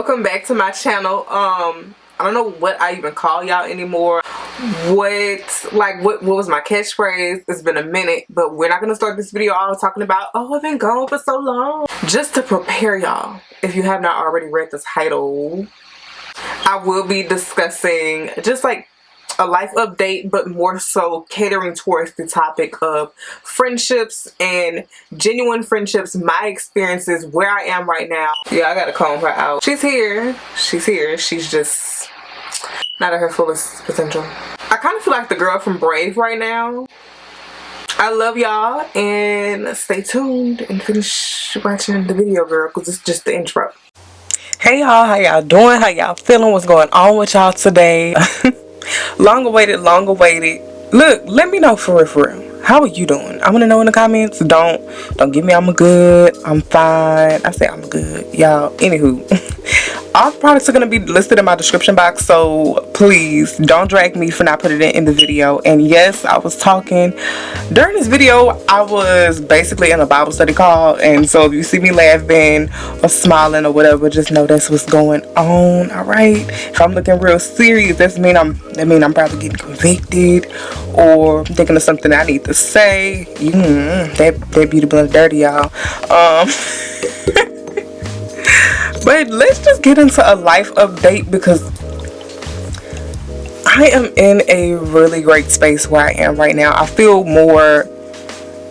welcome back to my channel. I don't know what I even call y'all anymore. What was my catchphrase? It's been a minute, but we're not gonna start this video all talking about, oh, I've been gone for so long. Just to prepare y'all, if you have not already read the title, I will be discussing just like a life update, but more so catering towards the topic of friendships and genuine friendships, my experiences, where I am right now. Yeah, I gotta comb her out. She's here. She's just not at her fullest potential. I kind of feel like the girl from Brave right now. I love y'all, and stay tuned and finish watching the video, girl, because it's just the intro. Hey y'all, how y'all doing? How y'all feeling? What's going on with y'all today? Long awaited. Look, let me know for real. How are you doing? I want to know in the comments. Don't give me I'm good, I'm fine. I say I'm good, y'all. Anywho, all the products are going to be listed in my description box, so please don't drag me for not putting it in the video. And yes, I was talking during this video. I was basically in a Bible study call, and so if you see me laughing or smiling or whatever, just know that's what's going on. All right, if I'm looking real serious, that mean I'm probably getting convicted or thinking of something I need to say. That beauty blend dirty, y'all. But let's just get into a life update, because I am in a really great space where I am right now. I feel more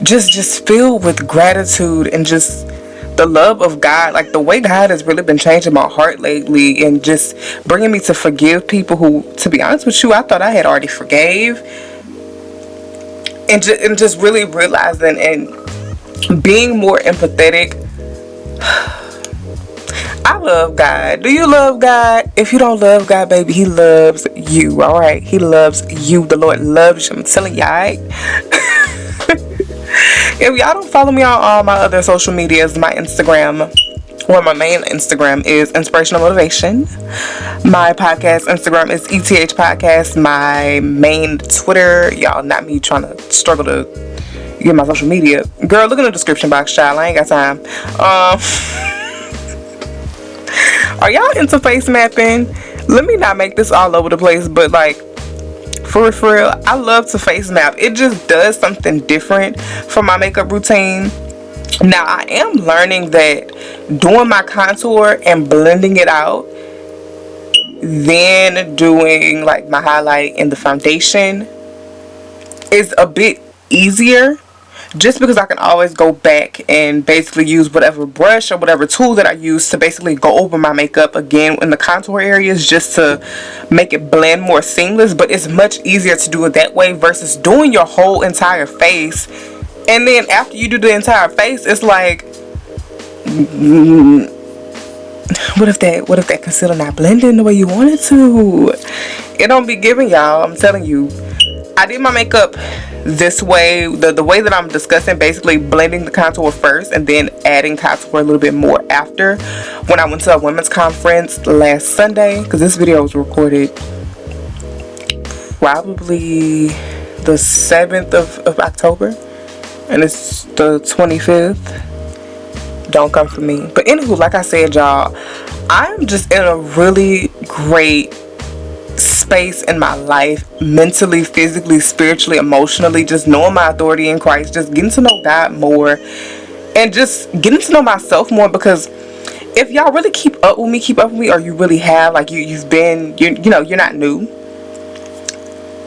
just filled with gratitude and just the love of God. Like, the way God has really been changing my heart lately and just bringing me to forgive people who, to be honest with you, I thought I had already forgave. And just really realizing and being more empathetic. I love God. Do you love God? If you don't love God, baby, He loves you. All right, He loves you. The Lord loves you. I'm telling you, all right? If y'all don't follow me on all my other social medias, my Instagram, well, my main Instagram is Inspirational Motivation. My podcast Instagram is ETH Podcast. My main Twitter, y'all, not me trying to struggle to get my social media. Girl, look in the description box, child. I ain't got time. Are y'all into face mapping? Let me not make this all over the place, but like, for real, I love to face map. It just does something different for my makeup routine. Now, I am learning that doing my contour and blending it out, then doing like my highlight and the foundation is a bit easier, just because I can always go back and basically use whatever brush or whatever tool that I use to basically go over my makeup again in the contour areas, just to make it blend more seamless. But it's much easier to do it that way versus doing your whole entire face, and then after you do the entire face, it's like, what if that concealer not blending the way you want it to? It don't be giving, y'all. I'm telling you. I did my makeup this way, the way that I'm discussing, basically blending the contour first and then adding contour a little bit more after, when I went to a women's conference last Sunday, because this video was recorded probably the 7th of October, and it's the 25th. Don't come for me. But anywho, like I said, y'all, I'm just in a really great space in my life, mentally, physically, spiritually, emotionally, just knowing my authority in Christ, just getting to know God more, and just getting to know myself more. Because if y'all really keep up with me, or you really have, like, you're not new.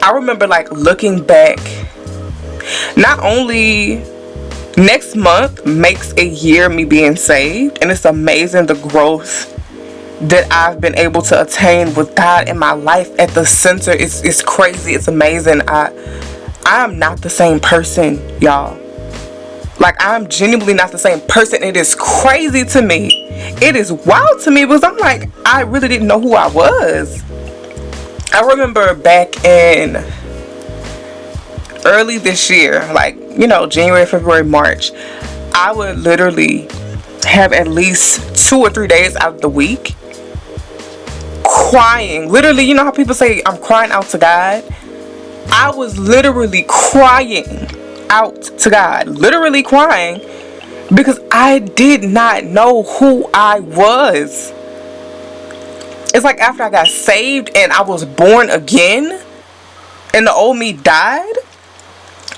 I remember like looking back, not only next month makes a year me being saved, and it's amazing the growth that I've been able to attain with God in my life at the center. It's crazy. It's amazing. I am not the same person, y'all. Like, I'm genuinely not the same person. It is crazy to me. It is wild to me, because I'm like, I really didn't know who I was. I remember back in early this year, like, January, February, March, I would literally have at least 2 or 3 days out of the week crying. Literally, you know how people say I'm crying out to God? I was literally crying out to God. Literally crying, because I did not know who I was. it's like after I got saved and I was born again and the old me died,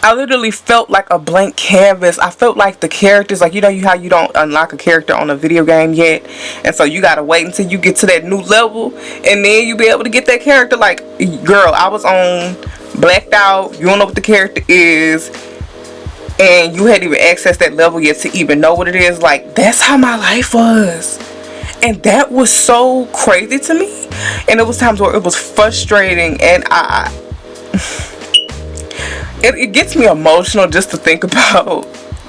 I literally felt like a blank canvas. I felt like the characters, like, you know how you don't unlock a character on a video game yet, and so you gotta wait until you get to that new level and then you be able to get that character. Like, girl, I was on blacked out, you don't know what the character is, and you hadn't even accessed that level yet to even know what it is. Like, that's how my life was. And that was so crazy to me. And it was times where it was frustrating, and it gets me emotional just to think about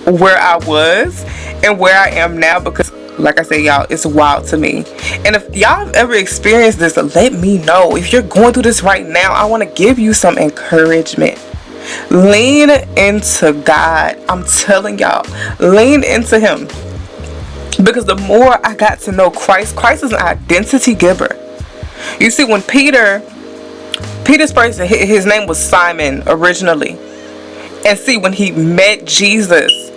where I was and where I am now, because like I said, y'all, it's wild to me. And if y'all have ever experienced this, let me know. If you're going through this right now, I want to give you some encouragement. Lean into God. I'm telling y'all, lean into him. Because the more I got to know Christ is an identity giver. You see, when Peter's first, his name was Simon originally. And see, when he met Jesus,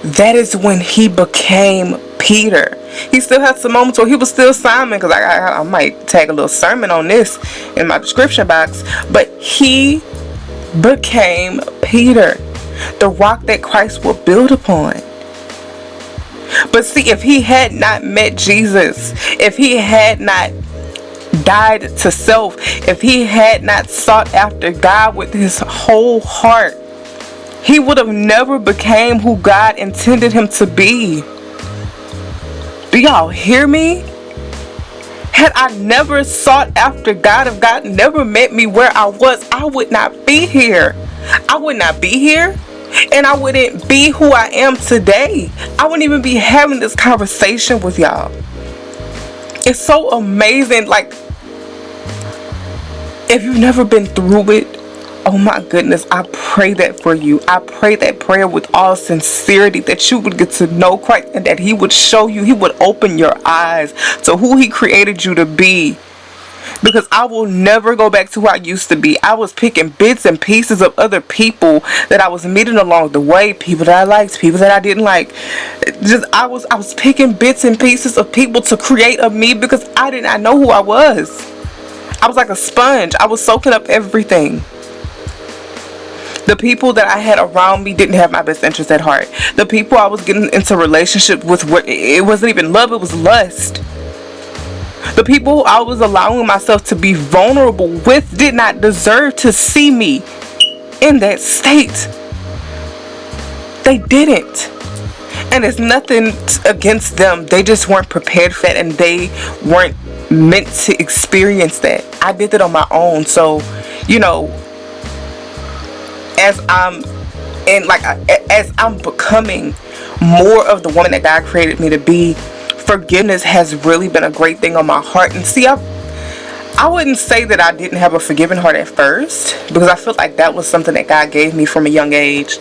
that is when he became Peter. He still had some moments where he was still Simon, because I might tag a little sermon on this in my description box. But he became Peter, the rock that Christ will build upon. But see, if he had not met Jesus, if he had not died to self, if he had not sought after God with his whole heart, he would have never became who God intended him to be. Do y'all hear me? Had I never sought after God, if God never met me where I was, I would not be here. I would not be here. And I wouldn't be who I am today. I wouldn't even be having this conversation with y'all. It's so amazing. Like, if you've never been through it, oh my goodness, I pray that for you. I pray that prayer with all sincerity, that you would get to know Christ and that he would show you, he would open your eyes to who he created you to be. Because I will never go back to who I used to be. I was picking bits and pieces of other people that I was meeting along the way. People that I liked, people that I didn't like. I was picking bits and pieces of people to create a me, because I did not know who I was. I was like a sponge. I was soaking up everything. The people that I had around me didn't have my best interest at heart. The people I was getting into relationship with, it wasn't even love, it was lust. The people I was allowing myself to be vulnerable with did not deserve to see me in that state. They didn't. And it's nothing against them. They just weren't prepared for that, and they weren't meant to experience that. I did it on my own. So, you know, as I'm becoming more of the woman that God created me to be, forgiveness has really been a great thing on my heart. And see, I wouldn't say that I didn't have a forgiving heart at first, because I felt like that was something that God gave me from a young age.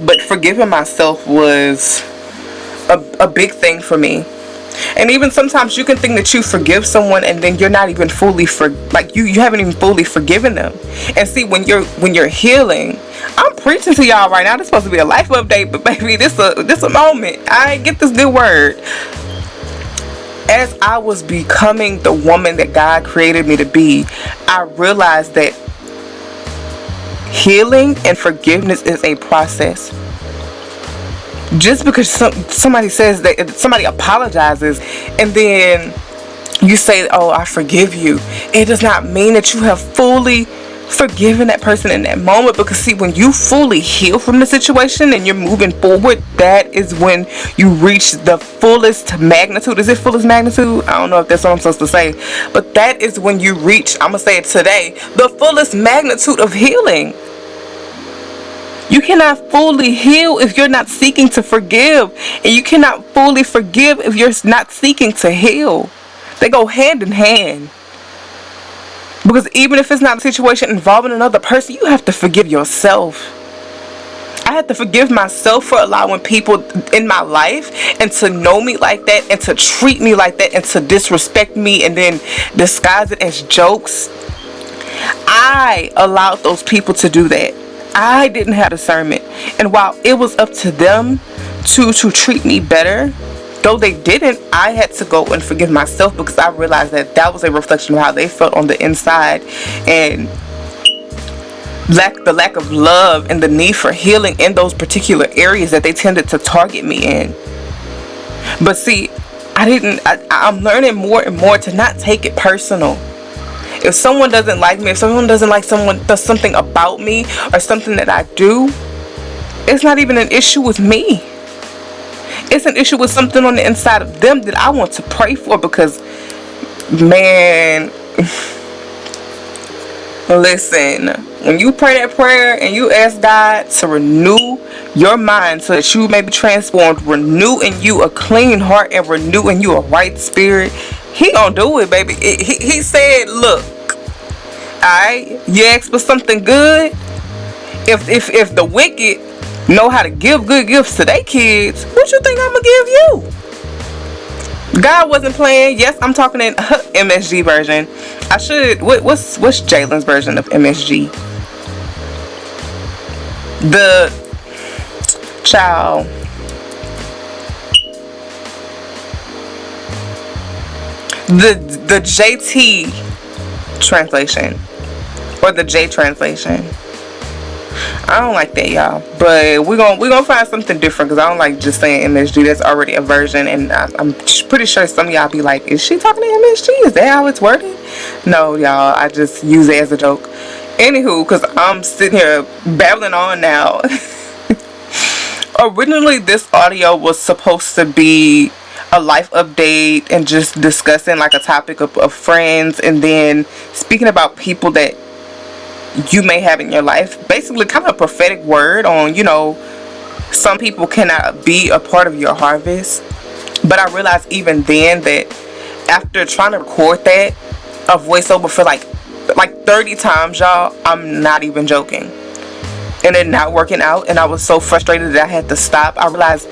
But forgiving myself was a big thing for me. And even sometimes you can think that you forgive someone and then you're not even fully you haven't even fully forgiven them. And see, when you're healing, I'm preaching to y'all right now. This is supposed to be a life update, but baby, this a moment. I get this good word. As I was becoming the woman that God created me to be, I realized that healing and forgiveness is a process. Just because somebody says that, somebody apologizes and then you say, oh, I forgive you, it does not mean that you have fully forgiven that person in that moment. Because see, when you fully heal from the situation and you're moving forward, that is when you reach the fullest magnitude. Is it fullest magnitude? I don't know if that's what I'm supposed to say, but that is when you reach, I'm gonna say it today, the fullest magnitude of healing. You cannot fully heal if you're not seeking to forgive. And you cannot fully forgive if you're not seeking to heal. They go hand in hand. Because even if it's not a situation involving another person, you have to forgive yourself. I had to forgive myself for allowing people in my life and to know me like that and to treat me like that and to disrespect me and then disguise it as jokes. I allowed those people to do that. I didn't have discernment, and while it was up to them to treat me better, though they didn't, I had to go and forgive myself, because I realized that that was a reflection of how they felt on the inside, and the lack of love and the need for healing in those particular areas that they tended to target me in. But see, I'm learning more and more to not take it personal. If someone doesn't like me, if someone doesn't like someone does something about me or something that I do, it's not even an issue with me. It's an issue with something on the inside of them that I want to pray for, because, man, listen, when you pray that prayer and you ask God to renew your mind so that you may be transformed, renew in you a clean heart and renew in you a right spirit, He gonna do it, baby. He said, look, alright, you ask for something good. If the wicked know how to give good gifts to their kids, what you think I'm gonna give you? God wasn't playing. Yes, I'm talking in MSG version. I should. What's Jaylyn's version of MSG? The child. The JT translation, or the J translation. I don't like that, y'all, but we're gonna find something different, because I don't like just saying MSG. That's already a version, and I'm pretty sure some of y'all be like, is she talking to MSG? Is that how it's worded? No, y'all, I just use it as a joke. Anywho, because I'm sitting here babbling on now. Originally, this audio was supposed to be a life update and just discussing like a topic of friends, and then speaking about people that you may have in your life, basically kind of a prophetic word on, you know, some people cannot be a part of your harvest. But I realized even then that after trying to record that, a voiceover for like 30 times, y'all, I'm not even joking, and it not working out, and I was so frustrated that I had to stop. I realized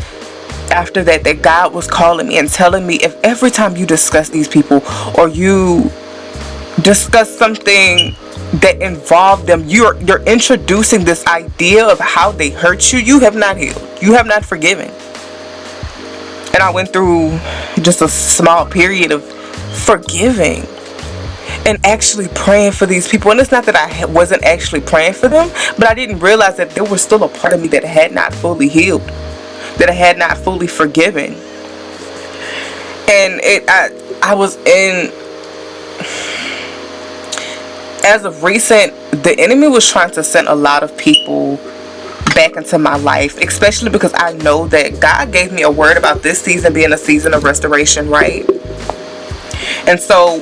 after that God was calling me and telling me, if every time you discuss these people or you discuss something that involve them, you're introducing this idea of how they hurt you, you have not healed, you have not forgiven. And I went through just a small period of forgiving and actually praying for these people. And it's not that I wasn't actually praying for them, but I didn't realize that there was still a part of me that had not fully healed, that I had not fully forgiven. And I was in, as of recent, the enemy was trying to send a lot of people back into my life, especially because I know that God gave me a word about this season being a season of restoration, right? And so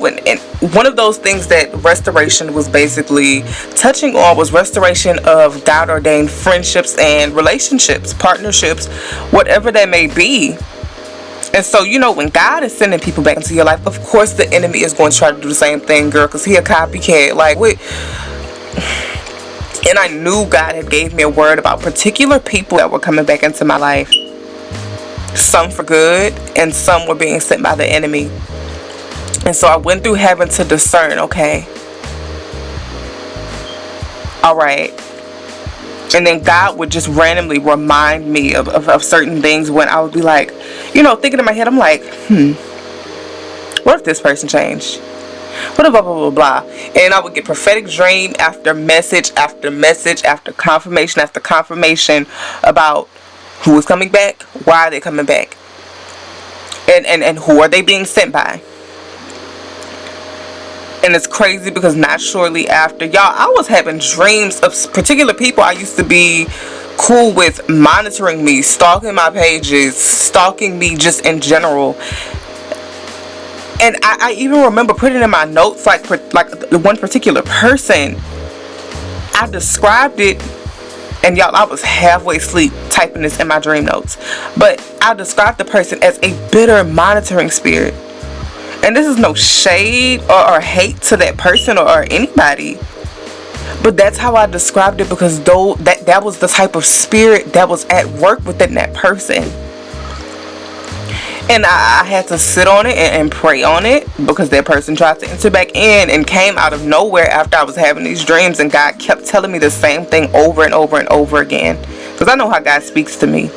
one of those things that restoration was basically touching on was restoration of God ordained friendships and relationships, partnerships, whatever that may be. And so, you know, when God is sending people back into your life, of course the enemy is going to try to do the same thing, girl, because he a copycat. Like, wait. And I knew God had gave me a word about particular people that were coming back into my life. Some for good, and some were being sent by the enemy. And so I went through having to discern, okay, alright. And then God would just randomly remind me of certain things when I would be like, you know, thinking in my head, I'm like, what if this person changed? What if blah, blah, blah, blah. And I would get prophetic dream after message after message after confirmation about who is coming back, why are they coming back, and who are they being sent by. And it's crazy because not shortly after, y'all, I was having dreams of particular people I used to be cool with monitoring me, stalking my pages, stalking me just in general. And I even remember putting in my notes, like the one particular person, I described it, and y'all, I was halfway asleep typing this in my dream notes, but I described the person as a bitter monitoring spirit. And this is no shade or hate to that person or anybody, but that's how I described it, because though that was the type of spirit that was at work within that person. And I had to sit on it and pray on it, because that person tried to enter back in and came out of nowhere after I was having these dreams, and God kept telling me the same thing over and over and over again, because I know how God speaks to me.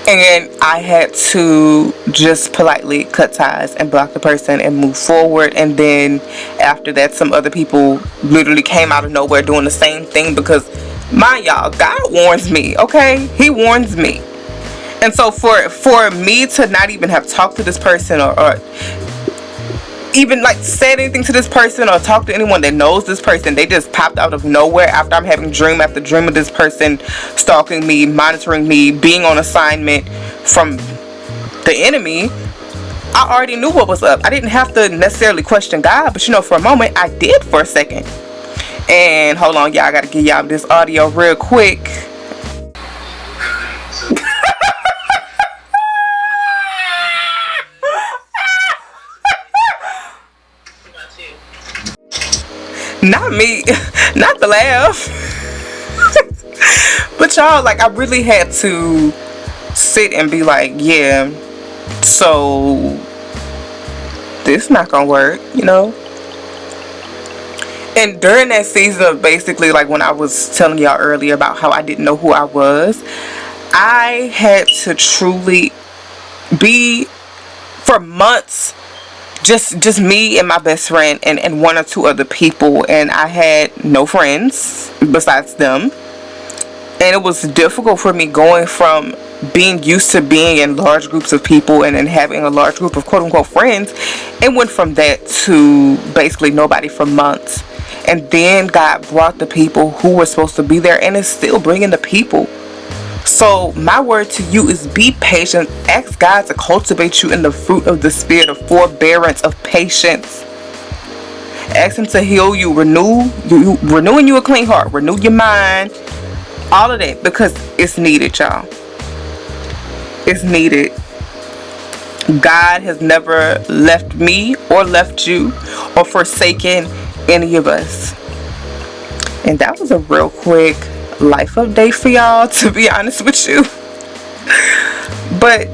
And I had to just politely cut ties and block the person and move forward. And then after that, some other people literally came out of nowhere doing the same thing, because mind y'all, God warns me, okay? He warns me. And so for me to not even have talked to this person, or even like said anything to this person or talk to anyone that knows this person, they just popped out of nowhere after I'm having dream after dream of this person stalking me, monitoring me, being on assignment from the enemy. I already knew what was up. I didn't have to necessarily question God, but you know, for a moment I did for a second. And hold on, y'all, I gotta give y'all this audio real quick. Not me, not the laugh. But y'all, like, I really had to sit and be like, yeah, so this not gonna work, you know. And during that season of basically, like, when I was telling y'all earlier about how I didn't know who I was, I had to truly be, for months, just me and my best friend and one or two other people, and I had no friends besides them. And it was difficult for me going from being used to being in large groups of people and then having a large group of quote-unquote friends, and went from that to basically nobody for months. And then God brought the people who were supposed to be there, and is still bringing the people. So my word to you is be patient. Ask God to cultivate you in the fruit of the spirit of forbearance, of patience. Ask him to heal you, renewing you a clean heart, renew your mind, all of that, because it's needed, y'all. It's needed. God has never left me or left you or forsaken any of us. And that was a real quick life update for y'all, to be honest with you. But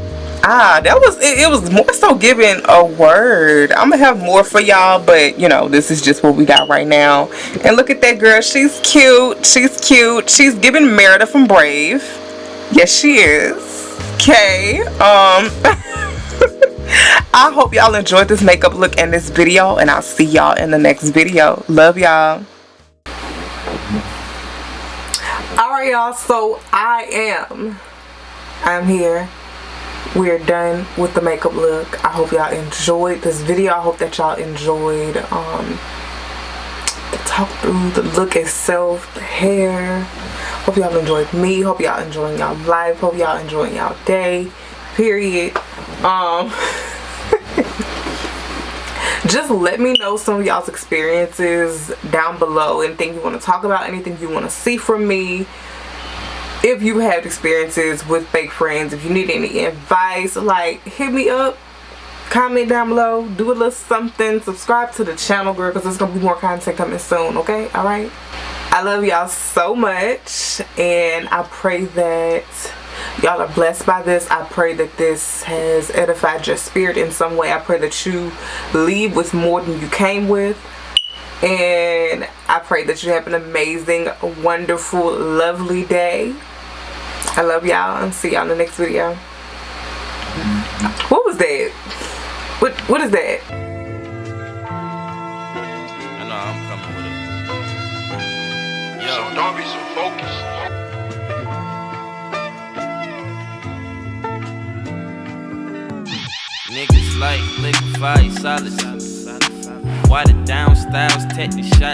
that was it was more so giving a word. I'm gonna have more for y'all, but you know, this is just what we got right now. And look at that girl, she's cute, she's giving Merida from Brave. Yes, she is. Okay. I hope y'all enjoyed this makeup look and this video, and I'll see y'all in the next video. Love y'all. Alright, y'all, so I'm here. We're done with the makeup look. I hope y'all enjoyed this video. I hope that y'all enjoyed the talk through, the look itself, the hair. Hope y'all enjoyed me. Hope y'all enjoying y'all life. Hope y'all enjoying y'all day, period. Just let me know some of y'all's experiences down below. Anything you want to talk about, anything you want to see from me. If you have experiences with fake friends, if you need any advice, like, hit me up, comment down below, do a little something, subscribe to the channel, girl, because there's gonna be more content coming soon. Okay, all right. I love y'all so much, and I pray that y'all are blessed by this. I pray that this has edified your spirit in some way. I pray that you leave with more than you came with. And I pray that you have an amazing, wonderful, lovely day. I love y'all, and see y'all in the next video. What was that? What is that? I know I'm coming with it. Yo, so don't be so focused. Niggas like liquefied solid. Watered down styles, technic shot.